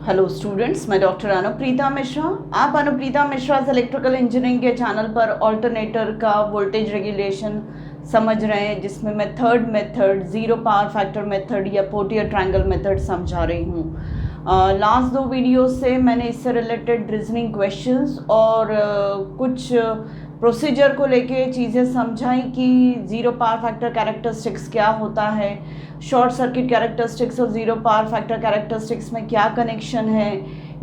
Hello students, मैं doctor Anupreeta Mishra. आप Anupreeta Mishra electrical engineering के चैनल पर ऑल्टरनेटर का वोल्टेज रेगुलेशन समझ रहे हैं, जिसमें मैं third method zero power factor method या पोटियर ट्रायंगल मेथड समझा रही हूँ। लास्ट दो वीडियो से मैंने इससे रिलेटेड रीजनिंग क्वेश्चंस और कुछ प्रोसीजर को लेके चीज़ें समझाई कि ज़ीरो पावर फैक्टर कैरेक्टरिस्टिक्स क्या होता है, शॉर्ट सर्किट कैरेक्टरिस्टिक्स और ज़ीरो पावर फैक्टर कैरेक्टरिस्टिक्स में क्या कनेक्शन है,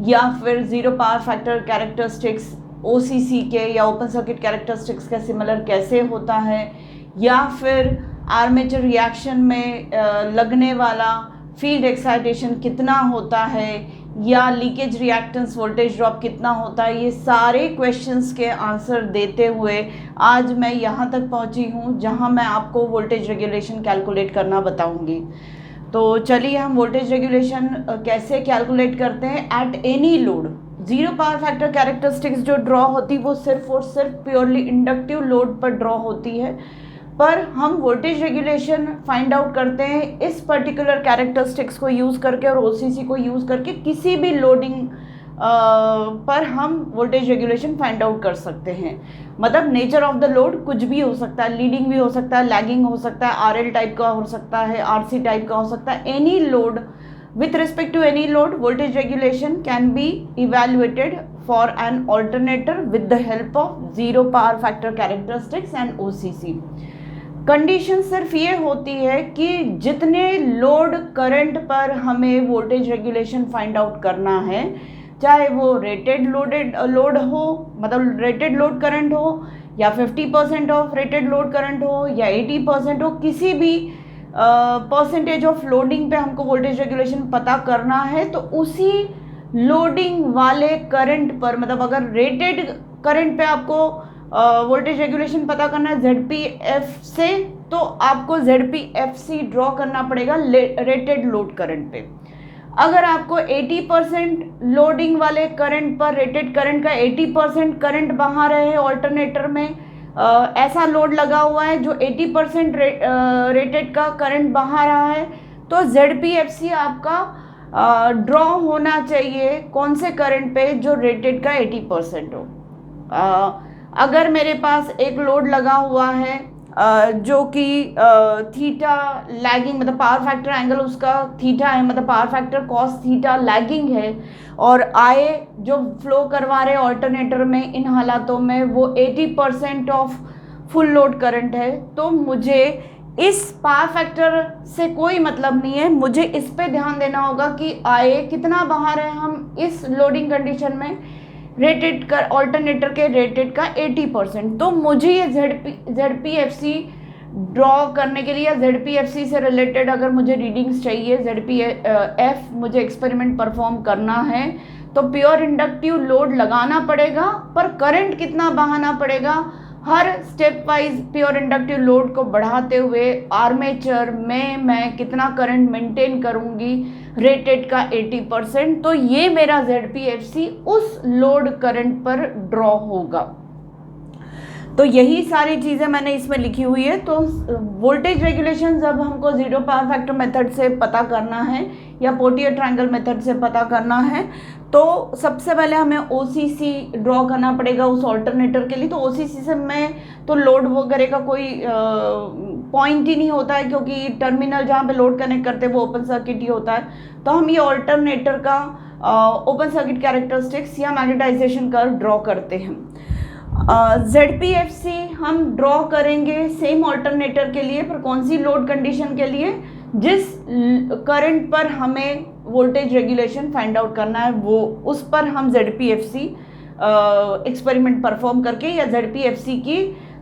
या फिर zero power factor characteristics OCC के या ओपन सर्किट कैरेक्टरिस्टिक्स के सिमिलर कैसे होता है, या फिर आर्मेचर रिएक्शन में लगने वाला फील्ड एक्साइटेशन कितना होता है, या लीकेज रिएक्टेंस वोल्टेज ड्रॉप कितना होता है। ये सारे क्वेश्चंस के आंसर देते हुए आज मैं यहाँ तक पहुँची हूँ जहाँ मैं आपको वोल्टेज रेगुलेशन कैलकुलेट करना बताऊँगी। तो चलिए हम वोल्टेज रेगुलेशन कैसे कैलकुलेट करते हैं at any load. Zero power factor characteristics जो ड्रॉ होती है वो सिर्फ और सिर्फ प्योरली इंडक्टिव लोड पर ड्रॉ होती है, पर हम वोल्टेज रेगुलेशन फाइंड आउट करते हैं इस पर्टिकुलर कैरेक्टरिस्टिक्स को यूज़ करके और ओसीसी को यूज़ करके किसी भी लोडिंग पर हम वोल्टेज रेगुलेशन फाइंड आउट कर सकते हैं। मतलब नेचर ऑफ द लोड कुछ भी हो सकता है, लीडिंग भी हो सकता है, लैगिंग हो सकता है, आरएल टाइप का हो सकता है, आरसी टाइप का हो सकता है। Any load with respect to any load, voltage regulation can be evaluated for an alternator with the help of zero power factor characteristics and OCC। Condition सिर्फ ये होती है कि जितने लोड करंट पर हमें वोल्टेज रेगुलेशन फाइंड आउट करना है, चाहे वो रेटेड लोड हो, मतलब रेटेड लोड करंट हो, या 50% ऑफ रेटेड लोड करंट हो, या 80% हो, किसी भी परसेंटेज ऑफ लोडिंग पे हमको वोल्टेज रेगुलेशन पता करना है, तो उसी लोडिंग वाले करंट पर, मतलब अगर रेटेड करंट पे आपको वोल्टेज रेगुलेशन पता करना है ZPF से, तो आपको ZPFC ड्रॉ करना पड़ेगा रेटेड लोड करंट पे। अगर आपको 80% लोडिंग वाले करंट पर रेटेड करंट का 80% करंट बहा रहे हैं ऑल्टरनेटर में, ऐसा लोड लगा हुआ है जो 80% रेटेड का करंट बहा रहा है, तो ZPFC आपका ड्रॉ होना चाहिए कौन से करंट पे, जो रेटेड का 80% हो। अगर मेरे पास एक लोड लगा हुआ है जो कि थीटा लैगिंग, मतलब पावर फैक्टर एंगल उसका थीटा है, मतलब power factor cos theta lagging है, और आए जो फ्लो करवा रहे ऑल्टरनेटर में इन हालातों में वो 80% ऑफ फुल लोड करंट है, तो मुझे इस पावर फैक्टर से कोई मतलब नहीं है, मुझे इस पे ध्यान देना होगा कि आए कितना बहा रहे हैं हम इस लोडिंग कंडीशन में, रेटेड का ऑल्टरनेटर के रेटेड का 80%। तो मुझे ये ZPFC ड्रॉ करने के लिए, या ZPFC से रिलेटेड अगर मुझे रीडिंग्स चाहिए, ZPF मुझे एक्सपेरिमेंट परफॉर्म करना है, तो प्योर इंडक्टिव लोड लगाना पड़ेगा, पर करंट कितना बहाना पड़ेगा, हर step wise pure inductive load को बढ़ाते हुए आर्मेचर में मैं कितना करंट मेंटेन करूंगी, रेटेड का 80%। तो ये मेरा ZPFC उस लोड करंट पर ड्रॉ होगा। तो यही सारी चीज़ें मैंने इसमें लिखी हुई है। तो वोल्टेज रेगुलेशन जब हमको ज़ीरो पावर फैक्टर मेथड से पता करना है या पोटियर ट्रायंगल मेथड से पता करना है, तो सबसे पहले हमें OCC ड्रॉ करना पड़ेगा उस ऑल्टरनेटर के लिए। तो OCC से मैं तो लोड वगैरह का कोई पॉइंट ही नहीं होता है, क्योंकि टर्मिनल जहाँ पे लोड कनेक्ट करते हैं वो ओपन सर्किट ही होता है। तो हम ये ऑल्टरनेटर का ओपन सर्किट कैरेक्टरिस्टिक्स या मैग्नेटाइजेशन कर्व ड्रॉ करते हैं। ZPFC हम ड्रॉ करेंगे सेम ऑल्टरनेटर के लिए, पर कौन सी लोड कंडीशन के लिए, जिस करंट पर हमें वोल्टेज रेगुलेशन फाइंड आउट करना है, वो उस पर हम ZPFC एक्सपेरिमेंट परफॉर्म करके या ZPFC की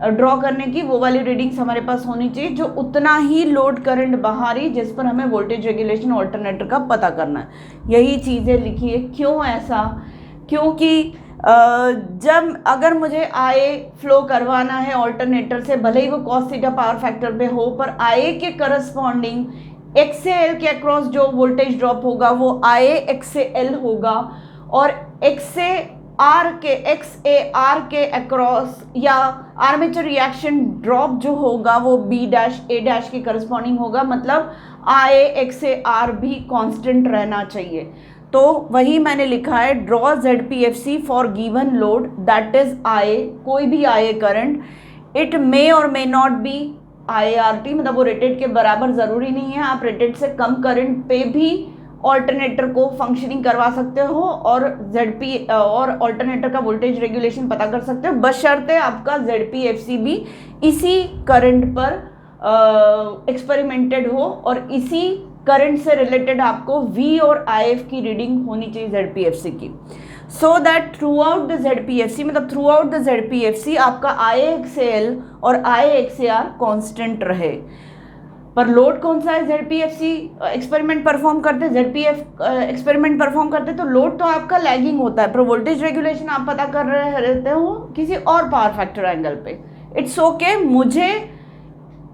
ड्रॉ करने की वो वाली रीडिंग्स हमारे पास होनी चाहिए जो उतना ही लोड करंट बहा रही जिस पर हमें वोल्टेज रेगुलेशन ऑल्टरनेटर का पता करना है। यही चीज़ें लिखी है। क्यों ऐसा? क्योंकि जब अगर मुझे आए फ्लो करवाना है ऑल्टरनेटर से, भले ही वो कॉस थीटा पावर फैक्टर पे हो, पर आए के करस्पॉन्डिंग एक्स से एल के अक्रॉस जो वोल्टेज ड्रॉप होगा वो आए एक्स से एल होगा, और एक्स से आर के XAR के अक्रॉस या आर्मेचर रिएक्शन ड्रॉप जो होगा वो B' A' के करस्पॉन्डिंग होगा। मतलब IA XAR भी कांस्टेंट रहना चाहिए। तो वही मैंने लिखा है, draw ZPFC for given load that is IA, कोई भी IA करंट, इट मे और मे नॉट बी IART, मतलब वो रेटेड के बराबर ज़रूरी नहीं है, आप रेटेड से कम करंट पे भी ऑल्टरनेटर को फंक्शनिंग करवा सकते हो और ZP और ऑल्टरनेटर का वोल्टेज रेगुलेशन पता कर सकते हो, बशर्ते आपका ZPFC भी इसी करंट पर एक्सपेरिमेंटेड हो और इसी करंट से रिलेटेड आपको V और IF की रीडिंग होनी चाहिए ZPFC की, so that through out the ZPFC, मतलब थ्रू आउट द ZPFC आपका IXL और IXAR कांस्टेंट रहे। पर लोड कौन सा है, ZPFC एक्सपेरिमेंट परफॉर्म करते, ZPF एक्सपेरिमेंट परफॉर्म करते, तो लोड तो आपका लैगिंग होता है, पर वोल्टेज रेगुलेशन आप पता कर रहे रहते हो किसी और पावर फैक्टर एंगल पे। इट्स ओके, मुझे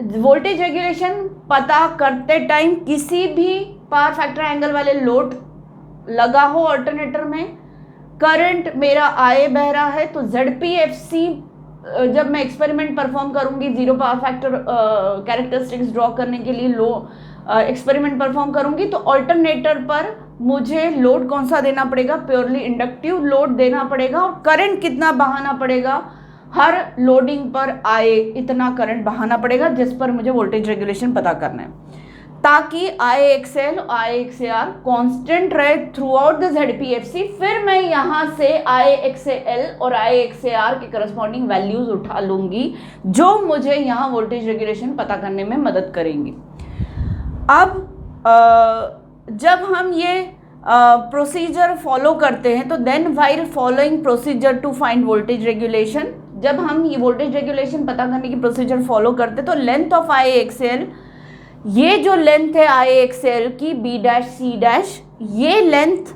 वोल्टेज रेगुलेशन पता करते टाइम किसी भी पावर फैक्टर एंगल वाले लोड लगा हो ऑल्टरनेटर में, करंट मेरा IA बह रहा है, तो ZPFC जब मैं एक्सपेरिमेंट परफॉर्म करूंगी, zero power factor characteristics draw करने के लिए एक्सपेरिमेंट परफॉर्म करूंगी, तो ऑल्टरनेटर पर मुझे लोड कौन सा देना पड़ेगा, प्योरली इंडक्टिव लोड देना पड़ेगा और करंट कितना बहाना पड़ेगा, हर लोडिंग पर आए इतना करंट बहाना पड़ेगा जिस पर मुझे वोल्टेज रेगुलेशन पता करना है, ताकि IXL और IXAR कांस्टेंट रहे थ्रू आउट द ZPFC। फिर मैं यहाँ से IXAL और IXAR के करस्पॉन्डिंग वैल्यूज उठा लूंगी जो मुझे यहाँ वोल्टेज रेगुलेशन पता करने में मदद करेंगी। अब जब हम ये प्रोसीजर फॉलो करते हैं, तो then while following procedure to find voltage regulation, जब हम ये वोल्टेज रेगुलेशन पता करने की प्रोसीजर फॉलो करते हैं, तो लेंथ ऑफ IXL, ये जो लेंथ है IXL की B', ये लेंथ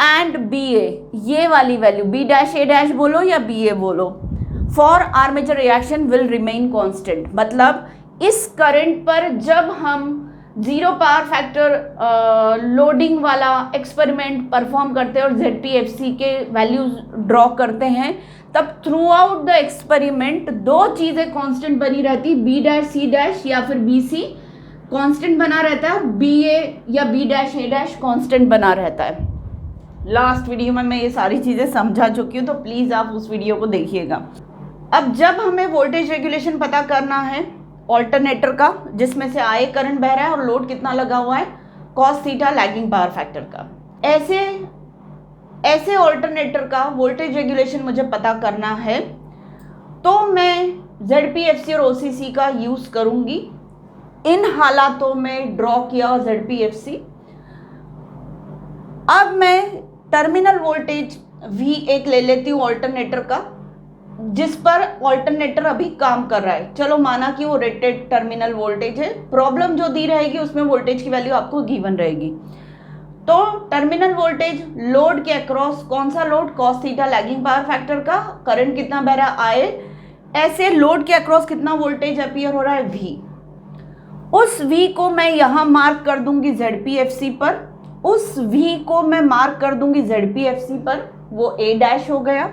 एंड BA, ये वाली वैल्यू B', A' बोलो या BA बोलो, for armature reaction will remain constant. मतलब इस करंट पर जब हम जीरो पावर फैक्टर लोडिंग वाला एक्सपेरिमेंट परफॉर्म करते हैं और ZPFC के वैल्यूज ड्रॉ करते हैं, तब थ्रू आउट द एक्सपेरिमेंट दो चीज़ें कांस्टेंट बनी रहती, B', C' या फिर BC कांस्टेंट बना रहता है, BA या B', A' कांस्टेंट बना रहता है। लास्ट वीडियो में मैं ये सारी चीज़ें समझा चुकी हूँ, तो प्लीज़ आप उस वीडियो को देखिएगा। अब जब हमें वोल्टेज रेगुलेशन पता करना है ऑल्टरनेटर का, जिसमें से IA करंट बह रहा है और लोड कितना लगा हुआ है, cos theta lagging power factor का, ऐसे ऑल्टरनेटर का वोल्टेज रेगुलेशन मुझे पता करना है, तो मैं ZPFC और OCC का यूज़ करूँगी। इन हालातों में ड्रॉ किया ZPFC। अब मैं टर्मिनल वोल्टेज V1 ले लेती हूँ ऑल्टरनेटर का, जिस पर ऑल्टरनेटर अभी काम कर रहा है। चलो माना कि वो रेटेड टर्मिनल वोल्टेज है, प्रॉब्लम जो दी रहेगी उसमें वोल्टेज की वैल्यू आपको गिवन रहेगी। तो टर्मिनल वोल्टेज लोड के अक्रॉस, कौन सा load, cos theta lagging power factor का, करंट कितना बह रहा है IA, ऐसे लोड के अक्रॉस कितना वोल्टेज अपीयर हो रहा है V। उस V को मैं यहाँ मार्क कर दूंगी ZPFC पर, उस V को मैं मार्क कर दूंगी ZPFC पर, वो A' हो गया।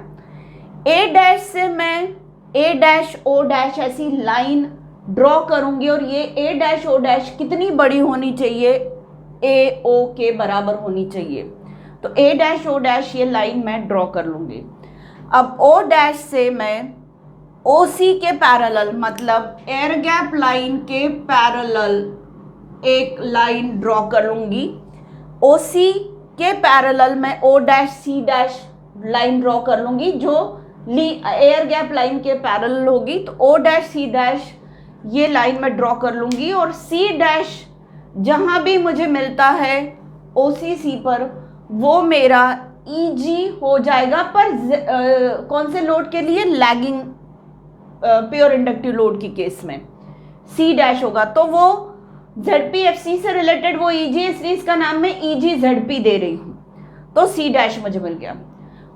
A' से मैं A', O' ऐसी लाइन ड्रॉ करूंगी और ये A' O' कितनी बड़ी होनी चाहिए, AO के बराबर होनी चाहिए। तो A' O' ये लाइन मैं ड्रॉ कर लूंगी। अब O' से मैं OC के पैरेलल, मतलब एयर गैप लाइन के पैरेलल एक लाइन ड्रॉ कर लूंगी। OC के पैरेलल मैं O', C' लाइन ड्रॉ कर लूंगी जो एयर गैप लाइन के पैरेलल होगी। तो O', C' ये लाइन मैं ड्रॉ कर लूंगी और C' जहाँ भी मुझे मिलता है OCC पर, वो मेरा EG हो जाएगा, पर कौन से लोड के लिए, लैगिंग प्योर इंडक्टिव लोड की केस में C' होगा। तो वो ZPFC से रिलेटेड वो EG, इसलिए इसका नाम मैं EG-ZP दे रही हूँ। तो C' मुझे मिल गया।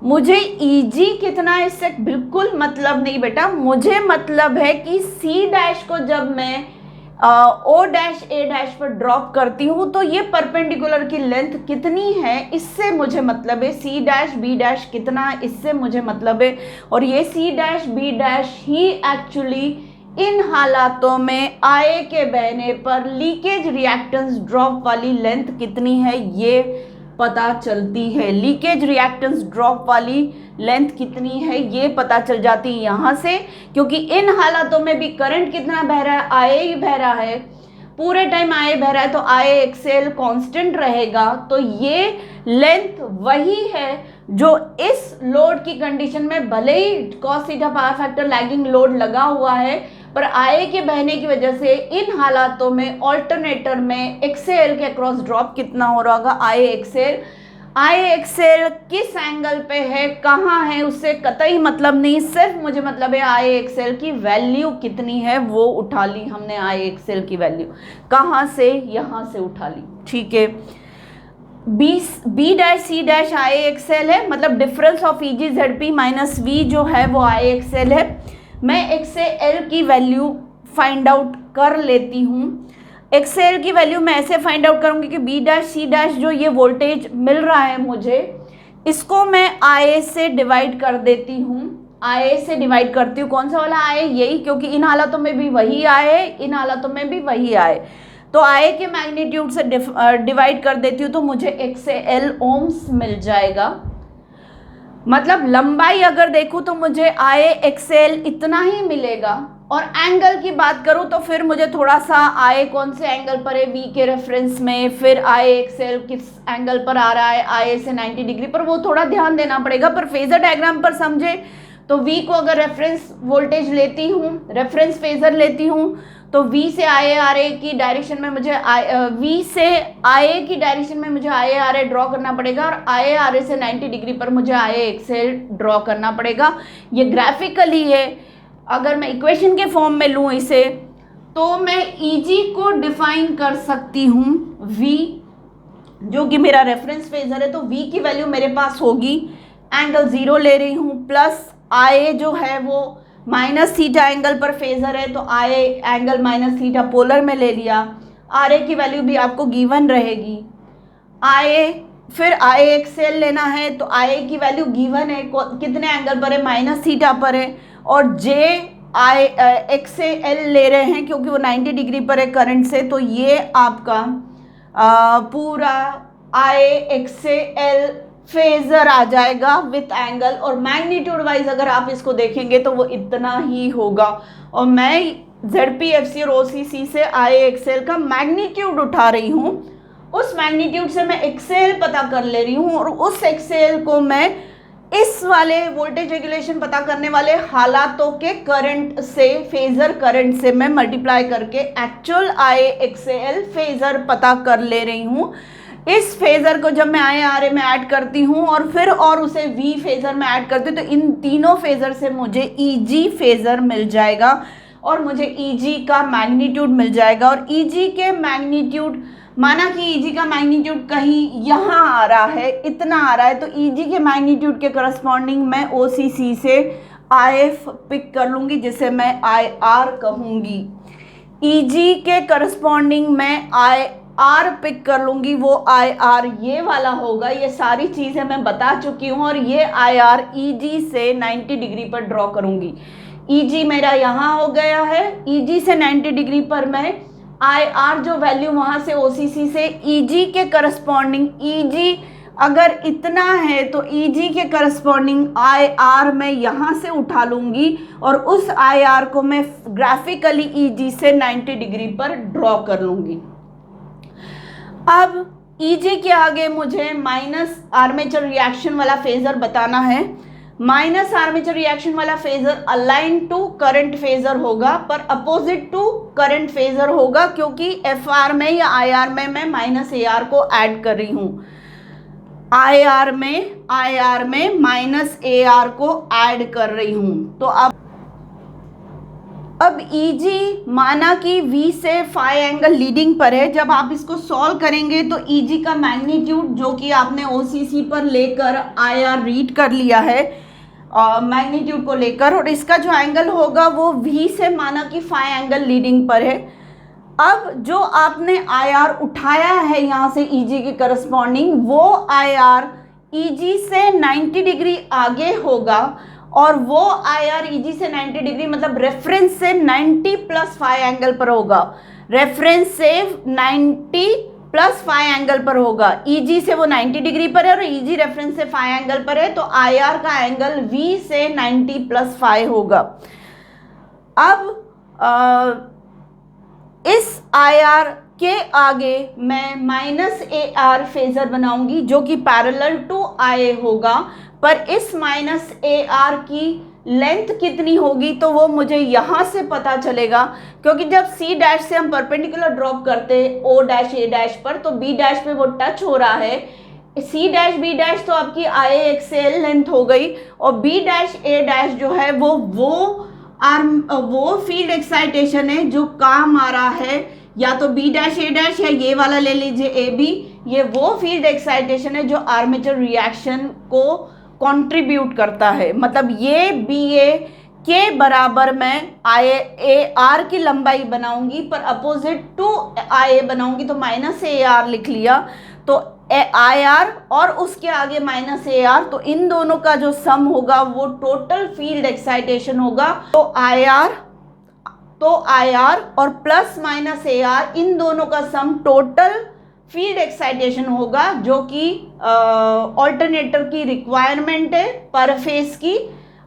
मुझे EG कितना है इससे बिल्कुल मतलब नहीं बेटा, मुझे मतलब है कि C' को जब मैं O', A' पर ड्रॉप करती हूँ तो ये परपेंडिकुलर की लेंथ कितनी है इससे मुझे मतलब है, C', B' कितना इससे मुझे मतलब है, और ये C', B' he actually in हालातों में IA के बहने पर लीकेज रिएक्टेंस ड्रॉप वाली लेंथ कितनी है ये पता चलती है। लीकेज रिएक्टेंस ड्रॉप वाली लेंथ कितनी है ये पता चल जाती है यहाँ से, क्योंकि इन हालातों में भी करंट कितना बह रहा है, IA ही बह रहा है, पूरे टाइम IA बह रहा है, तो IXL कांस्टेंट रहेगा। तो ये लेंथ वही है जो इस लोड की कंडीशन में भले ही cos theta power factor lagging load लगा हुआ है, पर IA के बहने की वजह से इन हालातों में ऑल्टरनेटर में XL के अक्रॉस ड्रॉप कितना हो रहा होगा, IXL किस एंगल पे है, कहाँ है, उससे कतई मतलब नहीं, सिर्फ मुझे मतलब है IXL की वैल्यू कितनी है वो उठा ली हमने। IXL की वैल्यू कहाँ से, यहाँ से उठा ली, ठीक है। B dash C dash IXL है, मतलब difference of EG ZP minus V जो है वो IXL है। मैं XL की वैल्यू फाइंड आउट कर लेती हूँ। XL की वैल्यू मैं ऐसे फाइंड आउट करूँगी कि B डैश C डैश जो ये वोल्टेज मिल रहा है मुझे, इसको मैं IA से डिवाइड कर देती हूँ। IA से डिवाइड करती हूँ, कौन सा वाला IA, यही, क्योंकि इन हालातों में भी वही आए, इन हालातों में भी वही आए, तो IA के मैग्नीट्यूड से डिवाइड कर देती हूँ तो मुझे XL ओम्स मिल जाएगा। मतलब लंबाई अगर देखूँ तो मुझे IXL इतना ही मिलेगा। और एंगल की बात करूँ तो फिर मुझे थोड़ा सा IA कौन से एंगल पर है, V के रेफरेंस में, फिर IXL किस एंगल पर आ रहा है, IA से 90 डिग्री पर, वो थोड़ा ध्यान देना पड़ेगा। पर फेजर डायग्राम पर समझे तो V को अगर रेफरेंस वोल्टेज लेती हूँ, रेफरेंस फेजर लेती हूँ, तो V से IARA की डायरेक्शन में मुझे V से IA की डायरेक्शन में मुझे IARA ड्रॉ करना पड़ेगा, और IARA से 90 डिग्री पर मुझे IXL ड्रॉ करना पड़ेगा। ये ग्राफिकली है। अगर मैं इक्वेशन के फॉर्म में लूँ इसे, तो मैं EG को डिफाइन कर सकती हूँ V, जो कि मेरा रेफरेंस फेजर है, तो V की वैल्यू मेरे पास होगी, एंगल 0 ले रही हूँ, प्लस IA जो है वो माइनस थीटा एंगल पर फेजर है, तो IA angle minus theta polar में ले लिया। RA की वैल्यू भी आपको गिवन रहेगी। फिर IXL लेना है, तो IA की वैल्यू गिवन है, कितने एंगल पर है, माइनस थीटा पर है, और XL ले रहे हैं क्योंकि वो 90 डिग्री पर है करंट से, तो ये आपका पूरा IXL फेजर आ जाएगा विथ एंगल। और मैग्नीट्यूड वाइज अगर आप इसको देखेंगे तो वो इतना ही होगा। और मैं ZP FC और OCC से IXL का मैग्नीट्यूड उठा रही हूँ, उस मैग्नीट्यूड से मैं XL पता कर ले रही हूँ, और उस XL को मैं इस वाले वोल्टेज रेगुलेशन पता करने वाले हालातों के करंट से, फेजर करंट से मैं मल्टीप्लाई करके एक्चुअल IXL फेजर पता कर ले रही हूँ। इस फेजर को जब मैं IARA में ऐड करती हूँ और फिर और उसे V फेजर में ऐड करती हूँ, तो इन तीनों फेजर से मुझे EG फेजर मिल जाएगा, और मुझे EG का मैग्नीट्यूड मिल जाएगा। और EG के मैग्नीट्यूड, माना कि EG का मैग्नीट्यूड कहीं यहाँ आ रहा है, इतना आ रहा है, तो EG के मैग्नीट्यूड के करस्पॉन्डिंग मैं OCC से IF पिक कर लूँगी, जिसे मैं IR कहूँगी। EG के करस्पॉन्डिंग मैं IR पिक कर लूँगी, वो IR ये वाला होगा। ये सारी चीज़ें मैं बता चुकी हूँ, और ये IR EG से 90 डिग्री पर ड्रॉ करूँगी। EG मेरा यहाँ हो गया है, EG से 90 डिग्री पर मैं IR जो वैल्यू वहाँ से OCC से EG के करस्पॉन्डिंग, EG अगर इतना है तो EG के करस्पॉन्डिंग IR मैं यहाँ से उठा लूँगी, और उस IR को मैं ग्राफिकली EG से 90 डिग्री पर ड्रॉ कर लूँगी। अब EG के आगे मुझे माइनस आर्मेचर रिएक्शन वाला फेजर बताना है। माइनस आर्मेचर रिएक्शन वाला phasor align to current phasor होगा, पर अपोजिट टू करंट फेजर होगा, क्योंकि FR में या IR में मैं माइनस AR को ऐड कर रही हूँ। IR में माइनस AR को ऐड कर रही हूँ। तो अब EG माना कि V से फाई एंगल लीडिंग पर है। जब आप इसको सॉल्व करेंगे तो EG का मैग्नीट्यूड जो कि आपने OCC पर लेकर IR रीड कर लिया है मैग्नीट्यूड को लेकर, और इसका जो एंगल होगा वो V से माना कि फाई एंगल लीडिंग पर है। अब जो आपने IR उठाया है यहाँ से EG के करस्पॉन्डिंग, वो IR EG से 90 डिग्री आगे होगा, और वो IR EG से 90 डिग्री मतलब रेफरेंस से 90 + 5 एंगल पर होगा, रेफरेंस से 90 + 5 एंगल पर होगा। EG से वो 90 डिग्री पर है और EG रेफरेंस से 5 एंगल पर है, तो IR का एंगल V से 90 + 5 होगा। अब इस IR के आगे मैं -AR फेजर बनाऊंगी जो कि पैरेलल टू IA होगा, पर इस -AR की लेंथ कितनी होगी तो वो मुझे यहाँ से पता चलेगा, क्योंकि जब C' से हम परपेंडिकुलर ड्रॉप करते हैं O' A' पर, तो B' पे वो टच हो रहा है। C' B' तो आपकी IAXL लेंथ हो गई, और B' A' जो है वो फील्ड एक्साइटेशन है जो काम आ रहा है, या तो B' A' या ये वाला ले लीजिए AB, ये वो फील्ड एक्साइटेशन है जो आर्मेचर रिएक्शन को कंट्रीब्यूट करता है। मतलब ये BA के बराबर मैं AR की लंबाई बनाऊंगी, पर अपोजिट टू IA बनाऊंगी, तो -AR लिख लिया, तो IR और उसके आगे -AR, तो इन दोनों का जो सम होगा वो टोटल फील्ड एक्साइटेशन होगा। तो IR और +- इन दोनों का सम टोटल फील्ड एक्साइटेशन होगा, जो कि ऑल्टरनेटर की रिक्वायरमेंट है पर फेज की,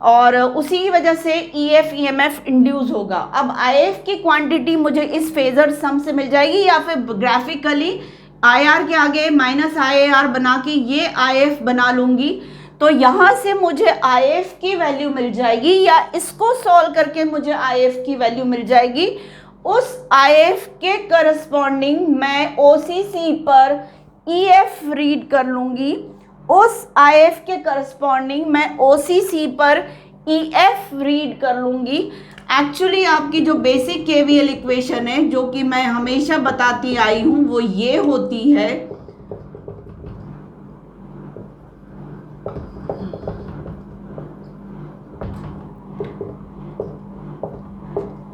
और उसी की वजह से EF EMF इंड्यूस होगा। अब IF की क्वांटिटी मुझे इस फेजर सम से मिल जाएगी, या फिर ग्राफिकली IR के आगे -IAR बना के ये IF बना लूंगी, तो यहाँ से मुझे IF की वैल्यू मिल जाएगी, या इसको सॉल्व करके मुझे IF की वैल्यू मिल जाएगी। उस IF के करस्पॉन्डिंग मैं OCC पर EF रीड कर लूंगी, उस IF के करस्पॉन्डिंग मैं OCC पर EF रीड कर लूंगी। एक्चुअली आपकी जो बेसिक KVL इक्वेशन है, जो कि मैं हमेशा बताती आई हूं, वो ये होती है,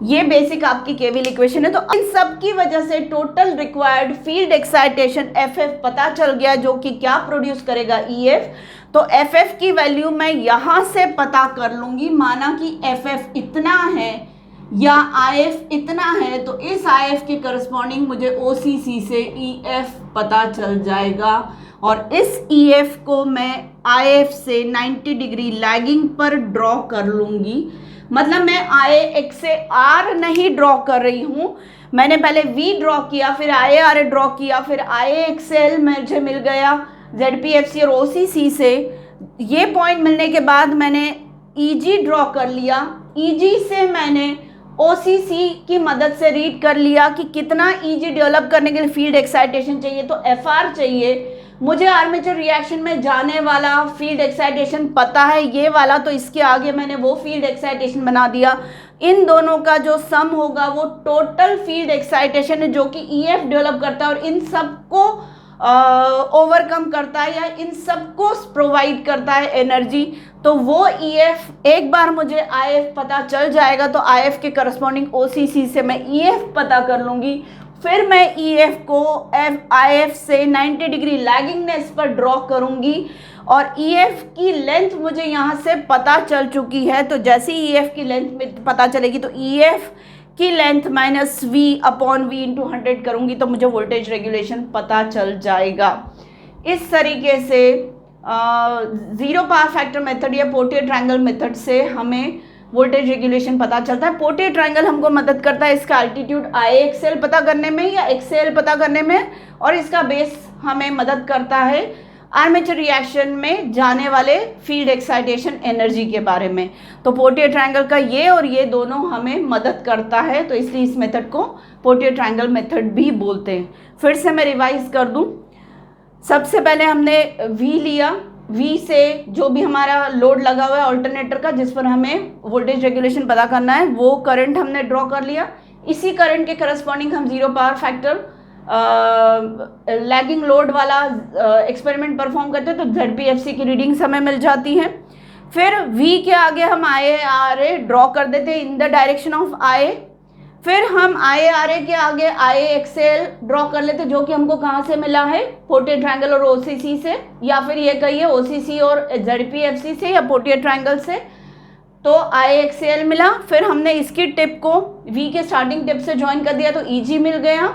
ये बेसिक आपकी KVL इक्वेशन है। तो इन सब की वजह से total required field excitation FF पता चल गया, जो कि क्या प्रोड्यूस करेगा EF। तो FF की वैल्यू मैं यहां से पता कर लूंगी, माना कि FF इतना है या IF इतना है, तो इस IF के करस्पॉन्डिंग मुझे OCC से EF पता चल जाएगा, और इस EF को मैं IF से 90 डिग्री लैगिंग पर ड्रॉ कर लूंगी। मतलब मैं IA से R नहीं ड्रॉ कर रही हूं, मैंने पहले V ड्रॉ किया, फिर IARA ड्रॉ किया, फिर IAXL मुझे मिल गया ZPFC और OCC से। ये पॉइंट मिलने के बाद मैंने EG ड्रॉ कर लिया, EG से मैंने OCC की मदद से रीड कर लिया कि कितना EG डेवलप करने के लिए फील्ड एक्साइटेशन चाहिए, तो FR चाहिए। मुझे आर्मेचर रिएक्शन में जाने वाला फील्ड एक्साइटेशन पता है, ये वाला, तो इसके आगे मैंने वो फील्ड एक्साइटेशन बना दिया। इन दोनों का जो सम होगा वो टोटल फील्ड एक्साइटेशन है, जो कि EF डेवलप करता है और इन सबको ओवरकम करता है, या इन सबको प्रोवाइड करता है एनर्जी। तो वो EF, एक बार मुझे IF पता चल जाएगा, तो IF के करस्पॉन्डिंग OCC से मैं EF पता कर लूँगी। फिर मैं EF को IF से 90 डिग्री लैगिंगनेस पर ड्रॉ करूंगी, और EF की लेंथ मुझे यहाँ से पता चल चुकी है। तो जैसे ही EF की लेंथ पता चलेगी, तो EF की लेंथ -V/V × 100 करूंगी, तो मुझे वोल्टेज रेगुलेशन पता चल जाएगा। इस तरीके से ज़ीरो पावर फैक्टर मेथड या पोर्टियर ट्रायंगल मेथड से हमें वोल्टेज रेगुलेशन पता चलता है। पोर्टियर ट्रायंगल हमको मदद करता है इसका एल्टीट्यूड IAXL पता करने में या XL पता करने में, और इसका बेस हमें मदद करता है आर्मेचर रिएक्शन में जाने वाले फील्ड एक्साइटेशन एनर्जी के बारे में। तो पोर्टियर ट्रायंगल का ये और ये दोनों हमें मदद करता है, तो इसलिए इस मेथड को पोर्टियर ट्रायंगल मेथड भी बोलते हैं। फिर से मैं रिवाइज कर दूं, सबसे पहले हमने V लिया, V से जो भी हमारा लोड लगा हुआ है ऑल्टरनेटर का, जिस पर हमें वोल्टेज रेगुलेशन पता करना है, वो करंट हमने ड्रॉ कर लिया। इसी करंट के करस्पॉन्डिंग हम zero power factor lagging load वाला एक्सपेरिमेंट परफॉर्म करते हैं, तो ZPFC की रीडिंग्स हमें मिल जाती हैं। फिर V के आगे हम IARA ड्रॉ कर देते हैं in the direction of IA। फिर हम IARA के आगे IAXL ड्रॉ कर लेते, जो कि हमको कहाँ से मिला है, पोर्टियर ट्रायंगल और OCC से, या फिर ये कहिए OCC और ZPFC से या पोर्टियर ट्रायंगल से। तो IXL मिला, फिर हमने इसकी टिप को V के स्टार्टिंग टिप से ज्वाइन कर दिया तो EG मिल गया।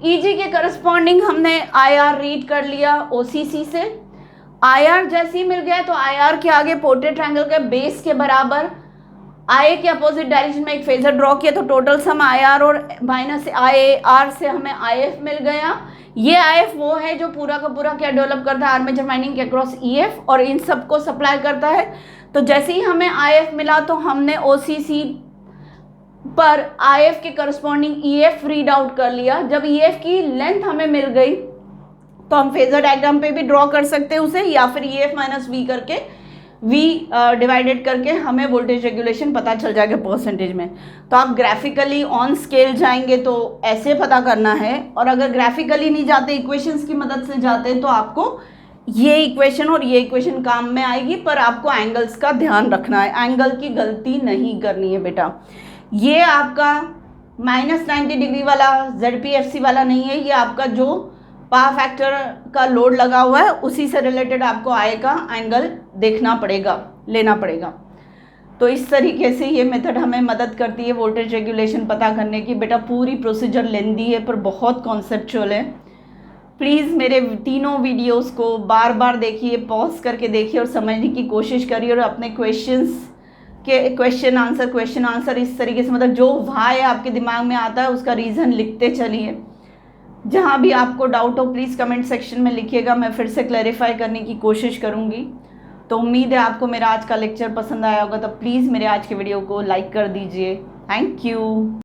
EG के करस्पॉन्डिंग हमने IR रीड कर लिया OCC से। IR जैसे ही मिल गया तो IR के आगे पोर्ट्रेट ट्रायंगल के बेस के बराबर IA के अपोजिट डायरेक्शन में एक फेजर ड्रॉ किया तो टोटल सम IR और माइनस IR से हमें IF मिल गया। ये IF वो है जो पूरा का पूरा क्या डेवलप करता है, आर्मेचर वाइंडिंग के अक्रॉस EF और इन सबको सप्लाई करता है। तो जैसे ही हमें IF मिला तो हमने OCC पर IF के करस्पॉन्डिंग EF रीड आउट कर लिया। जब EF की लेंथ हमें मिल गई तो हम फेजर डायग्राम पे भी ड्रॉ कर सकते हैं उसे, या फिर EF माइनस V करके V डिवाइडेड करके हमें वोल्टेज रेगुलेशन पता चल जाएगा परसेंटेज में। तो आप ग्राफिकली ऑन स्केल जाएंगे तो ऐसे पता करना है, और अगर ग्राफिकली नहीं जाते इक्वेशंस की मदद से जाते हैं तो आपको ये इक्वेशन और ये इक्वेशन काम में आएगी, पर आपको एंगल्स का ध्यान रखना है, एंगल की गलती नहीं करनी है बेटा। ये आपका -90 डिग्री वाला ZPFC वाला नहीं है, ये आपका जो पावर फैक्टर का लोड लगा हुआ है उसी से रिलेटेड आपको आय का एंगल देखना पड़ेगा, लेना पड़ेगा। तो इस तरीके से ये मेथड हमें मदद करती है वोल्टेज रेगुलेशन पता करने की। बेटा पूरी प्रोसीजर लेंदी है पर बहुत कॉन्सेप्चुअल है। प्लीज़ मेरे तीनों वीडियोस को बार बार देखिए, पॉज करके देखिए और समझने की कोशिश करिए, और अपने क्वेश्चन आंसर इस तरीके से, मतलब जो वाई आपके दिमाग में आता है उसका रीज़न लिखते चलिए। जहाँ भी आपको डाउट हो प्लीज़ कमेंट सेक्शन में लिखिएगा, मैं फिर से क्लैरिफाई करने की कोशिश करूँगी। तो उम्मीद है आपको मेरा आज का लेक्चर पसंद आया होगा, तो प्लीज़ मेरे आज के वीडियो को लाइक कर दीजिए। Thank you.